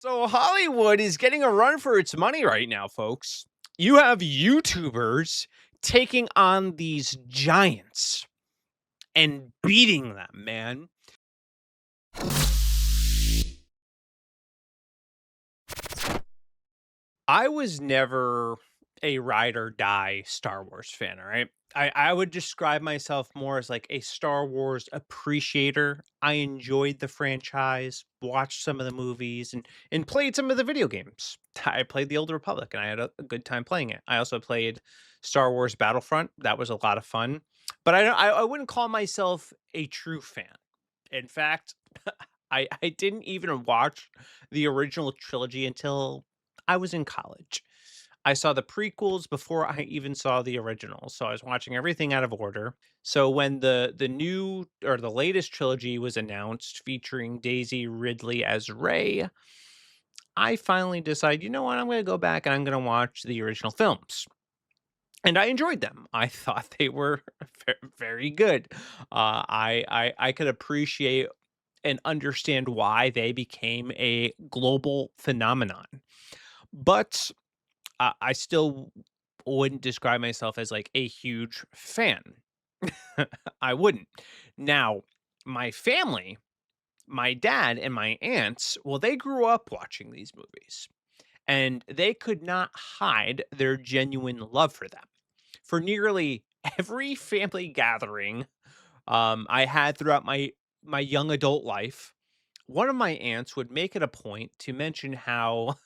So Hollywood is getting a run for its money right now, folks. You have YouTubers taking on these giants and beating them, man. I was never a ride or die Star Wars fan, all right? I would describe myself more as like a Star Wars appreciator. I enjoyed the franchise, watched some of the movies, and played some of the video games. I played the Old Republic and I had a good time playing it. I also played Star Wars Battlefront. That was a lot of fun. But I wouldn't call myself a true fan. In fact, I didn't even watch the original trilogy until I was in college. I saw the prequels before I even saw the original, so I was watching everything out of order. So when the new or the latest trilogy was announced featuring Daisy Ridley as Rey, I finally decided, you know what, I'm going to go back and I'm going to watch the original films. And I enjoyed them. I thought they were very good. I could appreciate and understand why they became a global phenomenon. But I still wouldn't describe myself as like a huge fan. I wouldn't. Now, my family, my dad and my aunts, well, they grew up watching these movies and they could not hide their genuine love for them. For nearly every family gathering I had throughout my young adult life, one of my aunts would make it a point to mention how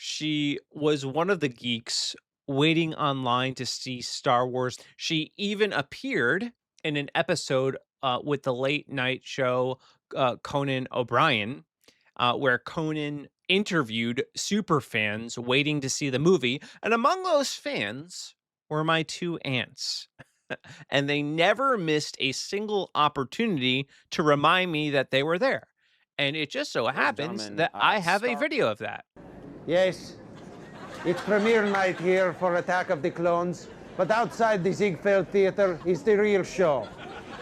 she was one of the geeks waiting online to see Star Wars. She even appeared in an episode with the late night show Conan O'Brien, where Conan interviewed super fans waiting to see the movie. And among those fans were my two aunts. And they never missed a single opportunity to remind me that they were there. And it just so Ladies and happens gentlemen, that I have a video of that. Yes, it's premiere night here for Attack of the Clones, but outside the Ziegfeld Theater is the real show.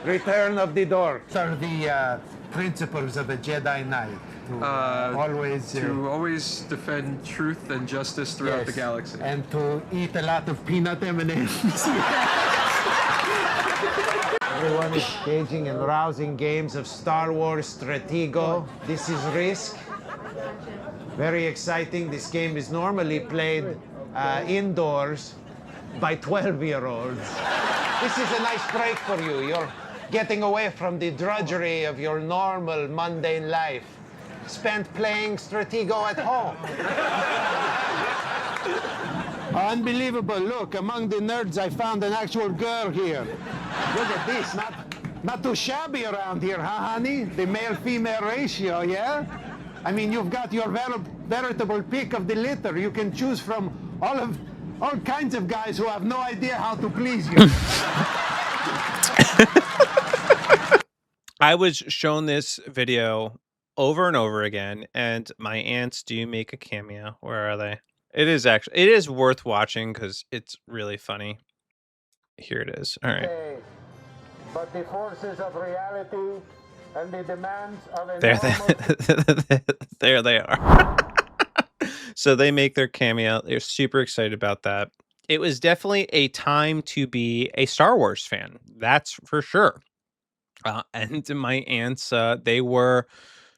Return of the Dork. What are the principles of a Jedi Knight? To always defend truth and justice throughout the galaxy. And to eat a lot of peanut M&Ms. Everyone is engaging in rousing games of Star Wars Stratego. This is Risk. Very exciting. This game is normally played indoors by 12-year-olds. This is a nice break for you. You're getting away from the drudgery of your normal, mundane life. Spent playing Stratego at home. Unbelievable. Look, among the nerds, I found an actual girl here. Look at this. Not too shabby around here, huh, honey? The male-female ratio, yeah? I mean, you've got your veritable pick of the litter. You can choose from all kinds of guys who have no idea how to please you. I was shown this video over and over again, and my aunts do make a cameo. Where are they? It is worth watching because it's really funny. Here it is. All right. Okay. But the forces of reality and the demands of a There they are. So they make their cameo. They're super excited about that. It was definitely a time to be a Star Wars fan. That's for sure. And my aunts, they were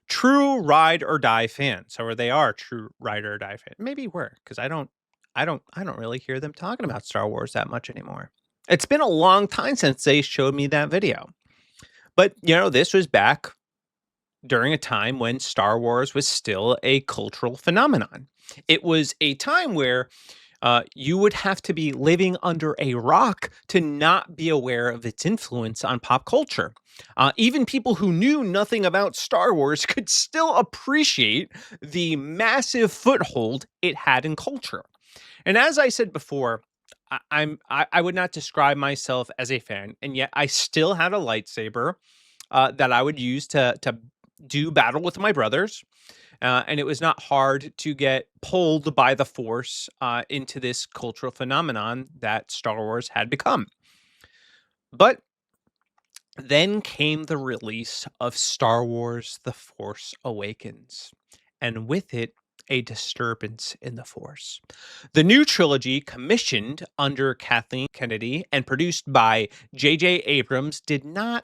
true ride or die fans, or they are true ride or die fans. Maybe were because I don't really hear them talking about Star Wars that much anymore. It's been a long time since they showed me that video. But this was back during a time when Star Wars was still a cultural phenomenon. It was a time where you would have to be living under a rock to not be aware of its influence on pop culture. Even people who knew nothing about Star Wars could still appreciate the massive foothold it had in culture. And as I said before, I would not describe myself as a fan, and yet I still had a lightsaber that I would use to do battle with my brothers. And it was not hard to get pulled by the force into this cultural phenomenon that Star Wars had become. But then came the release of Star Wars The Force Awakens. And with it a disturbance in the Force. The new trilogy, commissioned under Kathleen Kennedy and produced by J.J. Abrams, did not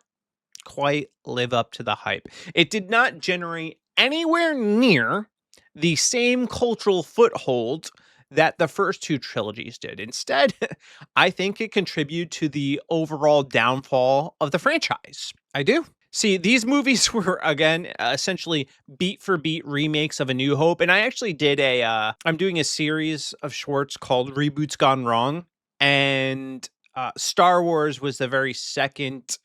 quite live up to the hype. It did not generate anywhere near the same cultural foothold that the first two trilogies did. Instead, I think it contributed to the overall downfall of the franchise. I do. See, these movies were again essentially beat for beat remakes of A New Hope, and I actually did I'm doing a series of shorts called Reboots Gone Wrong, and Star Wars was the very second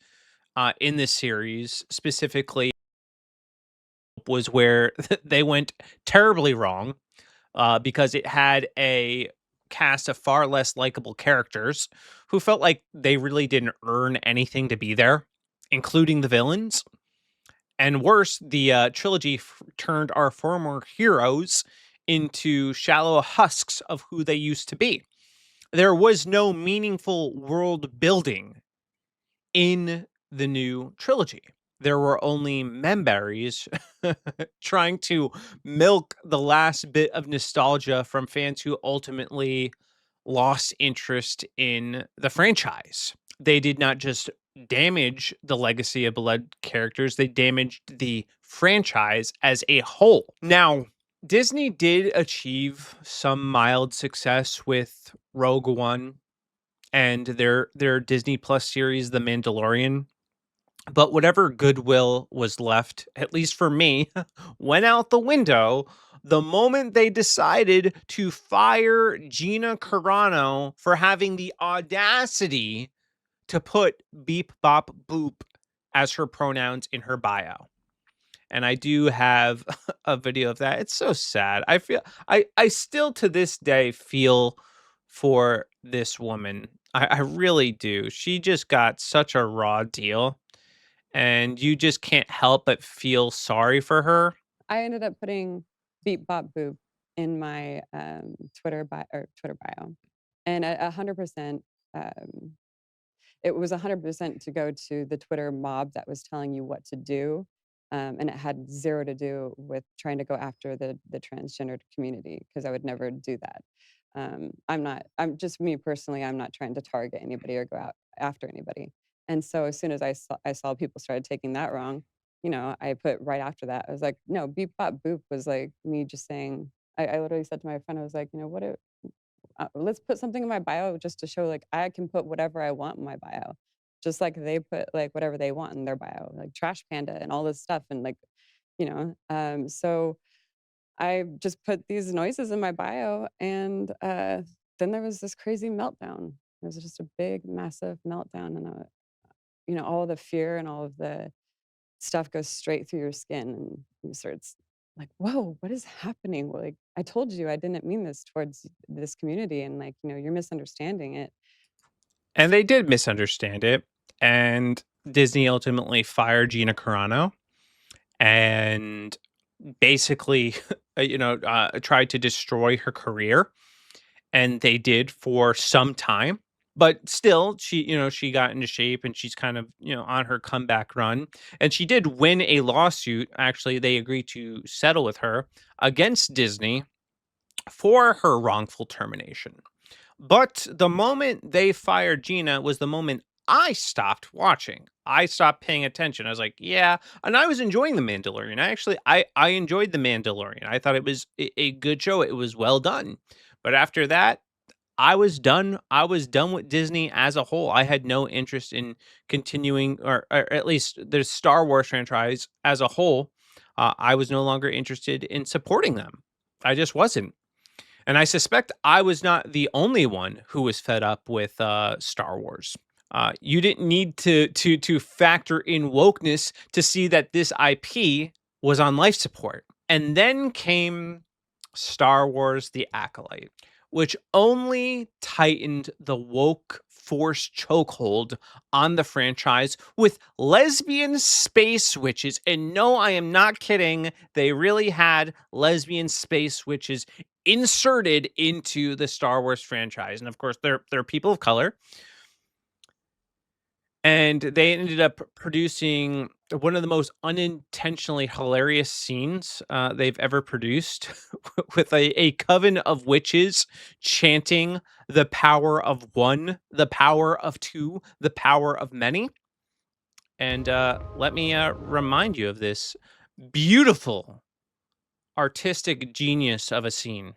in this series. Specifically, was where they went terribly wrong because it had a cast of far less likable characters who felt like they really didn't earn anything to be there, including the villains. And worse, the trilogy turned our former heroes into shallow husks of who they used to be. There was no meaningful world building in the new trilogy. There were only memberries trying to milk the last bit of nostalgia from fans who ultimately lost interest in the franchise. They did not just damage the legacy of beloved characters, they damaged the franchise as a whole. Now, Disney did achieve some mild success with Rogue One and their Disney Plus series, The Mandalorian. But whatever goodwill was left, at least for me, went out the window the moment they decided to fire Gina Carano for having the audacity to put beep bop boop as her pronouns in her bio. And I do have a video of that. It's so sad. I still to this day feel for this woman. I really do. She just got such a raw deal, and you just can't help but feel sorry for her. I ended up putting beep bop boop in my Twitter bio, and 100%. Um, it was 100% to go to the Twitter mob that was telling you what to do, and it had zero to do with trying to go after the transgendered community because I would never do that. I'm not. I'm just me personally. I'm not trying to target anybody or go out after anybody. And so as soon as I saw people started taking that wrong, I put right after that. I was like, no, beep bop boop was like me just saying. I literally said to my friend, I was like, let's put something in my bio just to show like I can put whatever I want in my bio, just like they put like whatever they want in their bio, like Trash Panda and all this stuff, and like so I just put these noises in my bio, and then there was this crazy meltdown. It was just a big, massive meltdown, and all the fear and all of the stuff goes straight through your skin, and you start like, "Whoa, what is happening?" Well, like, I told you I didn't mean this towards this community, and like, you're misunderstanding it. And they did misunderstand it. And Disney ultimately fired Gina Carano and basically, tried to destroy her career. And they did for some time. But still, she got into shape and she's kind of, on her comeback run. And she did win a lawsuit. Actually, they agreed to settle with her against Disney for her wrongful termination. But the moment they fired Gina was the moment I stopped watching. I stopped paying attention. I was like, yeah, and I was enjoying The Mandalorian. I enjoyed The Mandalorian. I thought it was a good show. It was well done. But after that, I was done. I was done with Disney as a whole. I had no interest in continuing, or at least the Star Wars franchise as a whole. I was no longer interested in supporting them. I just wasn't. And I suspect I was not the only one who was fed up with Star Wars. You didn't need to factor in wokeness to see that this IP was on life support. And then came Star Wars: The Acolyte, which only tightened the woke force chokehold on the franchise with lesbian space witches. And no, I am not kidding. They really had lesbian space witches inserted into the Star Wars franchise. And of course, they're people of color. And they ended up producing one of the most unintentionally hilarious scenes they've ever produced with a coven of witches chanting the power of one, the power of two, the power of many. And let me remind you of this beautiful artistic genius of a scene.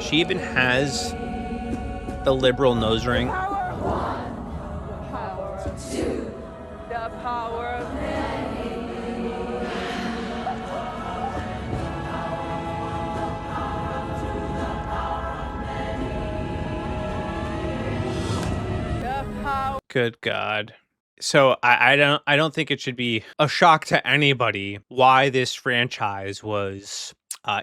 She even has the liberal nose ring. Good God. So I don't think it should be a shock to anybody why this franchise was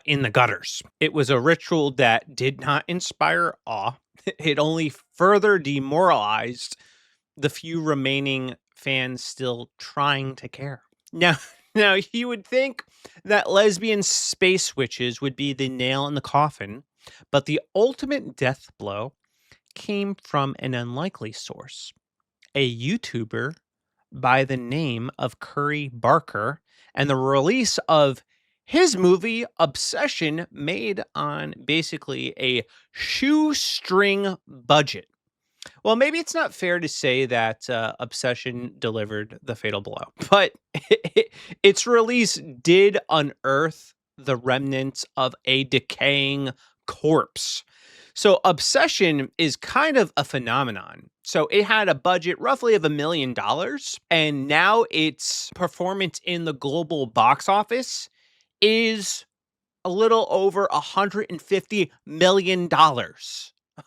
in the gutters. It was a ritual that did not inspire awe. It only further demoralized the few remaining fans still trying to care. Now, now you would think that lesbian space witches would be the nail in the coffin, but the ultimate death blow came from an unlikely source, a YouTuber by the name of Curry Barker, and the release of his movie Obsession, made on basically a shoestring budget. Well, maybe it's not fair to say that Obsession delivered the fatal blow, but its release did unearth the remnants of a decaying corpse. So, Obsession is kind of a phenomenon. So, it had a budget roughly of $1 million, and now its performance in the global box office is a little over $150 million.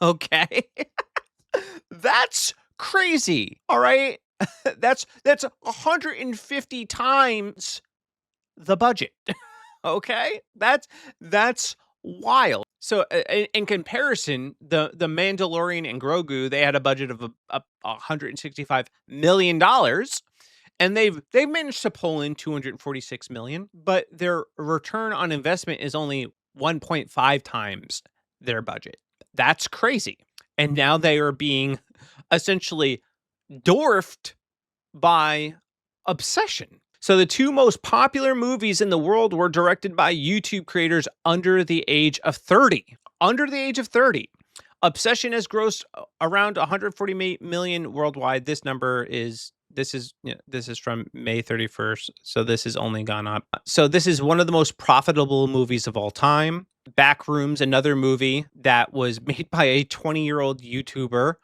Okay. That's crazy, all right? That's 150 times the budget, okay? That's wild. So, in comparison, the Mandalorian and Grogu, they had a budget of $165 million, and they've managed to pull in 246 million, but their return on investment is only 1.5 times their budget. That's crazy. And now they are being essentially dwarfed by Obsession. So the two most popular movies in the world were directed by YouTube creators under the age of 30. Under the age of 30. Obsession has grossed around 140 million worldwide. This is from May 31st, so this has only gone up. So this is one of the most profitable movies of all time. Backrooms, another movie that was made by a 20-year-old YouTuber.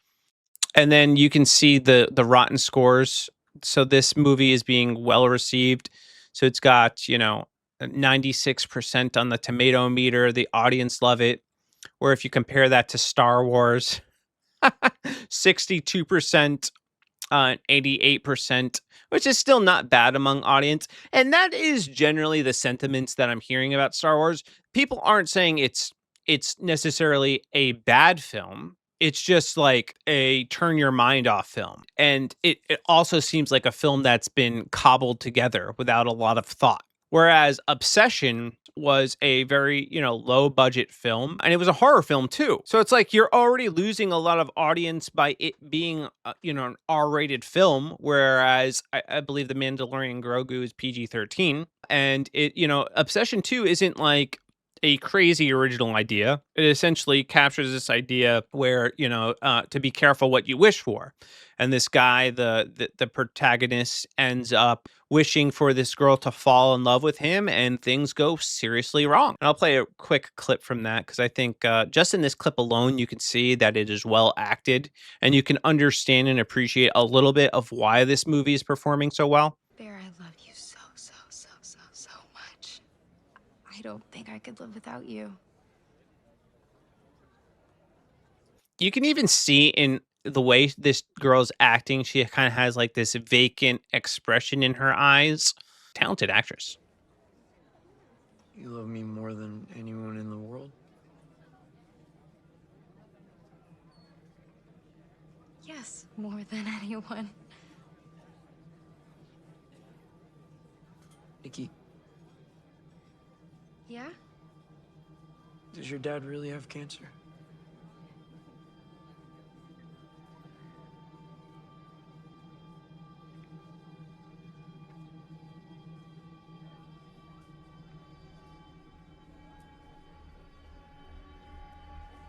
And then you can see the rotten scores. So this movie is being well received. So it's got, 96% on the tomato meter. The audience love it. Or if you compare that to Star Wars, 62%, 88%, which is still not bad among audience. And that is generally the sentiments that I'm hearing about Star Wars. People aren't saying it's necessarily a bad film. It's just like a turn your mind off film. And it also seems like a film that's been cobbled together without a lot of thought. Whereas Obsession was a very, low budget film, and it was a horror film too. So it's like you're already losing a lot of audience by it being, an R-rated film, whereas I believe The Mandalorian Grogu is PG-13. And Obsession 2 isn't like a crazy original idea. It essentially captures this idea where, to be careful what you wish for. And this guy, the protagonist, ends up wishing for this girl to fall in love with him, and things go seriously wrong. And I'll play a quick clip from that because I think just in this clip alone, you can see that it is well acted, and you can understand and appreciate a little bit of why this movie is performing so well. Bear, I love you so, so, so, so, so much. I don't think I could live without you. You can even see in the way this girl's acting, she kind of has like this vacant expression in her eyes. Talented actress. You love me more than anyone in the world? Yes. more than anyone. Nikki, Yeah? does your dad really have cancer?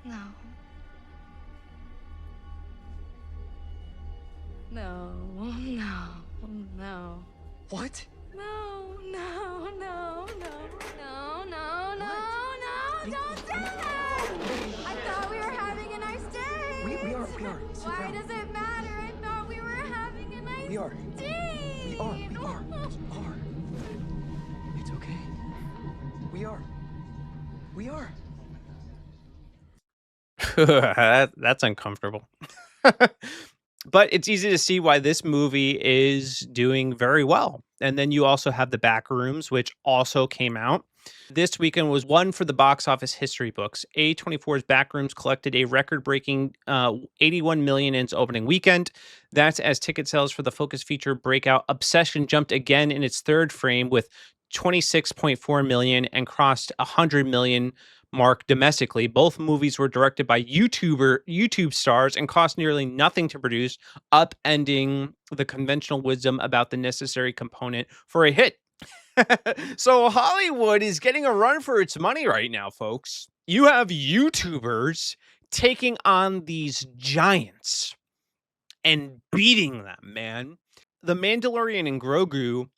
No. No, no, no. What? No, no, no, no, no, no, no, no, don't do that! I thought we were having a nice day. We are. Sit Why down. does it matter? I thought we were having a nice We are. date. We are. It's okay. We are. That's uncomfortable. But it's easy to see why this movie is doing very well. And then you also have The Backrooms, which also came out. This weekend was one for the box office history books. A24's Backrooms collected a record-breaking 81 million in its opening weekend. That's as ticket sales for the focus feature breakout Obsession jumped again in its third frame with 26.4 million and crossed 100 million mark domestically. Both movies were directed by YouTube stars and cost nearly nothing to produce, upending the conventional wisdom about the necessary component for a hit. So Hollywood is getting a run for its money right now, folks. You have YouTubers taking on these giants and beating them, man. The Mandalorian and Grogu,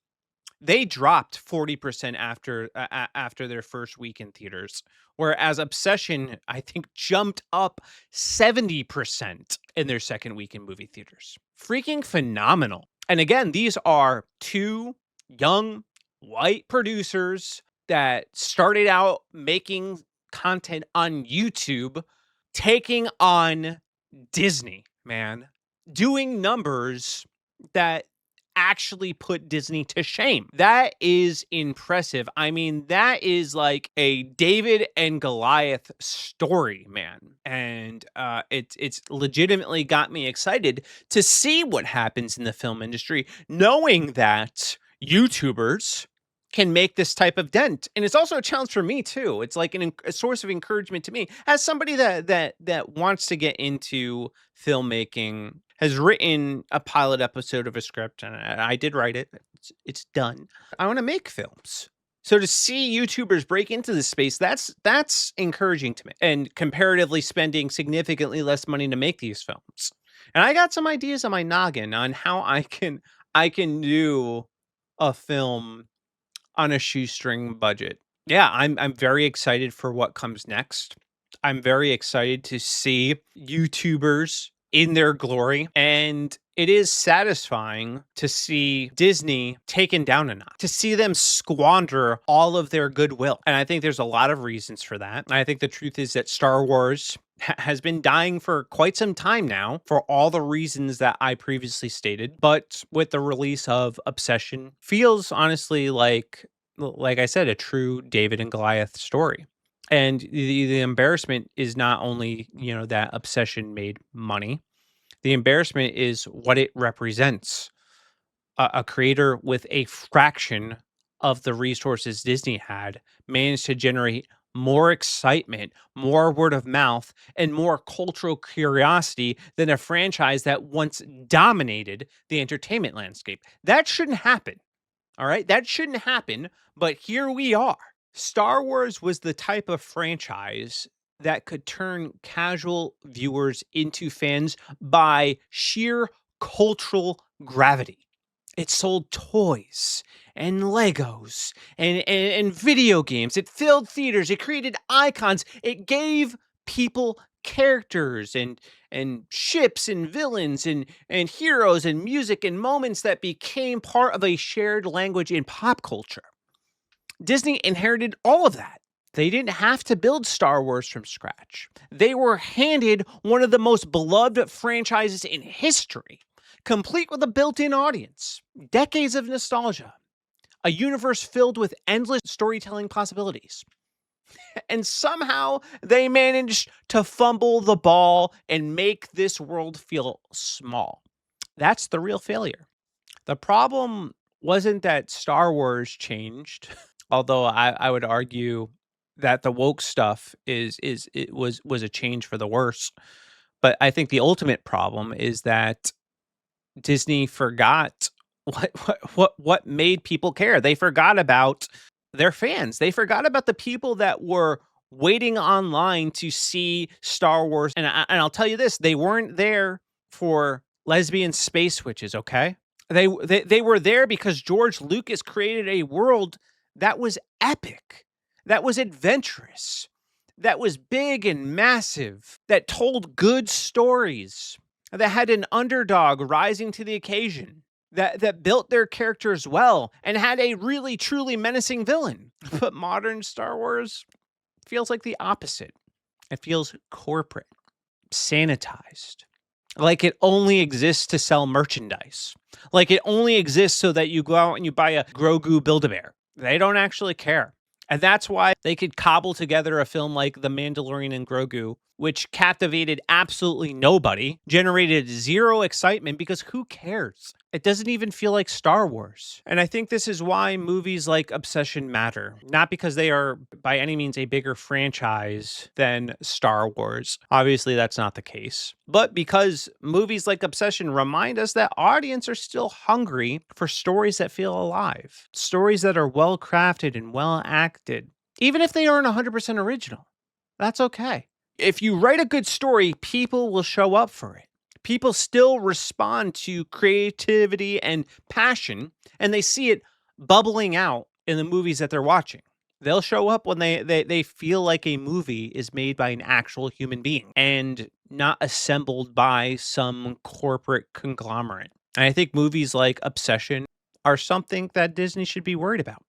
they dropped 40% after their first week in theaters, whereas Obsession, I think, jumped up 70% in their second week in movie theaters. Freaking phenomenal. And again, these are two young white producers that started out making content on YouTube, taking on Disney, man, doing numbers that actually put Disney to shame. That is impressive. I mean, that is like a David and Goliath story, man. And it's legitimately got me excited to see what happens in the film industry, knowing that YouTubers can make this type of dent. And it's also a challenge for me too. It's like a source of encouragement to me as somebody that wants to get into filmmaking, has written a pilot episode of a script, and I did write it. It's done. I want to make films. So to see YouTubers break into this space, that's encouraging to me. And comparatively spending significantly less money to make these films. And I got some ideas on my noggin on how I can do a film on a shoestring budget. Yeah, I'm very excited for what comes next. I'm very excited to see YouTubers in their glory, and it is satisfying to see Disney taken down a notch, to see them squander all of their goodwill. And I think there's a lot of reasons for that. And I think the truth is that Star Wars has been dying for quite some time now for all the reasons that I previously stated. But with the release of Obsession, feels honestly like I said, a true David and Goliath story. And the embarrassment is not only, that Obsession made money. The embarrassment is what it represents. A creator with a fraction of the resources Disney had managed to generate more excitement, more word of mouth, and more cultural curiosity than a franchise that once dominated the entertainment landscape. That shouldn't happen. All right. That shouldn't happen. But here we are. Star Wars was the type of franchise that could turn casual viewers into fans by sheer cultural gravity. It sold toys and Legos and video games. It filled theaters. It created icons. It gave people characters and ships and villains and heroes and music and moments that became part of a shared language in pop culture. Disney inherited all of that. They didn't have to build Star Wars from scratch. They were handed one of the most beloved franchises in history, complete with a built-in audience, decades of nostalgia, a universe filled with endless storytelling possibilities. And somehow they managed to fumble the ball and make this world feel small. That's the real failure. The problem wasn't that Star Wars changed, although I would argue that the woke stuff is it was a change for the worse. But I think the ultimate problem is that Disney forgot what made people care. They forgot about their fans. They forgot about the people that were waiting online to see Star Wars. And I'll tell you this, they weren't there for lesbian space witches, okay? They were there because George Lucas created a world that was epic, that was adventurous, that was big and massive, that told good stories, that had an underdog rising to the occasion, that built their characters well and had a really truly menacing villain. But modern Star Wars feels like the opposite. It feels corporate, sanitized, like it only exists to sell merchandise, like it only exists so that you go out and you buy a Grogu Build-A-Bear. They don't actually care. And that's why they could cobble together a film like The Mandalorian and Grogu, which captivated absolutely nobody, generated zero excitement because who cares? It doesn't even feel like Star Wars. And I think this is why movies like Obsession matter. Not because they are by any means a bigger franchise than Star Wars. Obviously, that's not the case. But because movies like Obsession remind us that audience are still hungry for stories that feel alive, stories that are well crafted and well acted, even if they aren't 100% original. That's okay. If you write a good story, people will show up for it. People still respond to creativity and passion, and they see it bubbling out in the movies that they're watching. They'll show up when they feel like a movie is made by an actual human being and not assembled by some corporate conglomerate. And I think movies like Obsession are something that Disney should be worried about.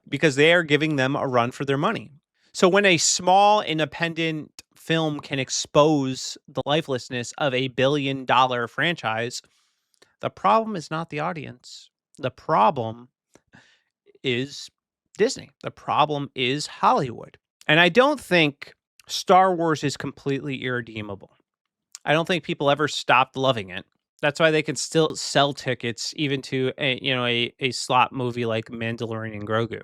Because they are giving them a run for their money. So when a small independent film can expose the lifelessness of a billion-dollar franchise, the problem is not the audience. The problem is Disney. The problem is Hollywood. And I don't think Star Wars is completely irredeemable. I don't think people ever stopped loving it. That's why they can still sell tickets even to a slot movie like Mandalorian and Grogu.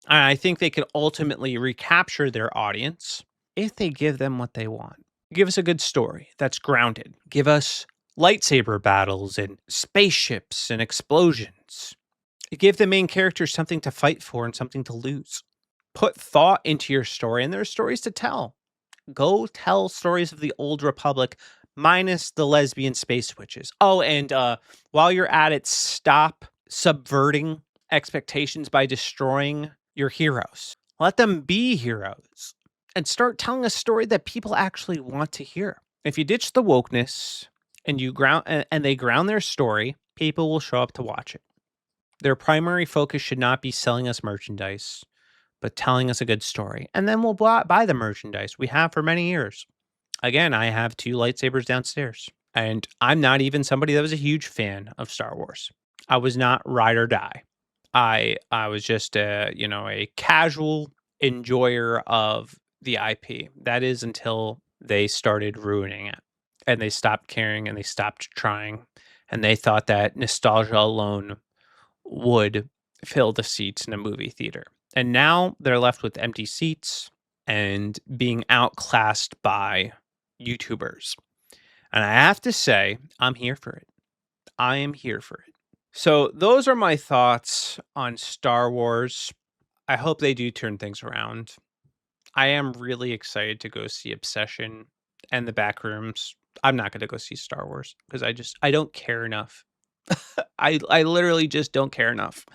And I think they could ultimately recapture their audience if they give them what they want. Give us a good story that's grounded. Give us lightsaber battles and spaceships and explosions. Give the main characters something to fight for and something to lose. Put thought into your story, and there are stories to tell. Go tell stories of the old Republic minus the lesbian space witches. Oh, and while you're at it, stop subverting expectations by destroying your heroes. Let them be heroes and start telling a story that people actually want to hear. If you ditch the wokeness and you ground and they ground their story, people will show up to watch it. Their primary focus should not be selling us merchandise, but telling us a good story. And then we'll buy the merchandise we have for many years. Again, I have 2 lightsabers downstairs, and I'm not even somebody that was a huge fan of Star Wars. I was not ride or die. I was just a casual enjoyer of the IP. That is until they started ruining it, and they stopped caring, and they stopped trying, and they thought that nostalgia alone would fill the seats in a movie theater. And now they're left with empty seats and being outclassed by YouTubers. And I have to say, I'm here for it. I am here for it. So those are my thoughts on Star Wars. I hope they do turn things around. I am really excited to go see Obsession and the Backrooms. I'm not going to go see Star Wars because I don't care enough. I literally just don't care enough.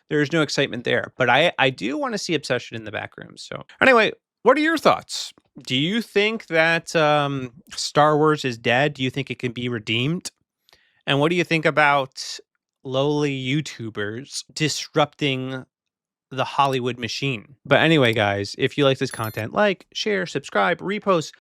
There's no excitement there. But I do want to see Obsession in the Backrooms. So anyway, what are your thoughts? Do you think that Star Wars is dead? Do you think it can be redeemed? And what do you think about lowly YouTubers disrupting the Hollywood machine? But anyway, guys, if you like this content, like, share, subscribe, repost,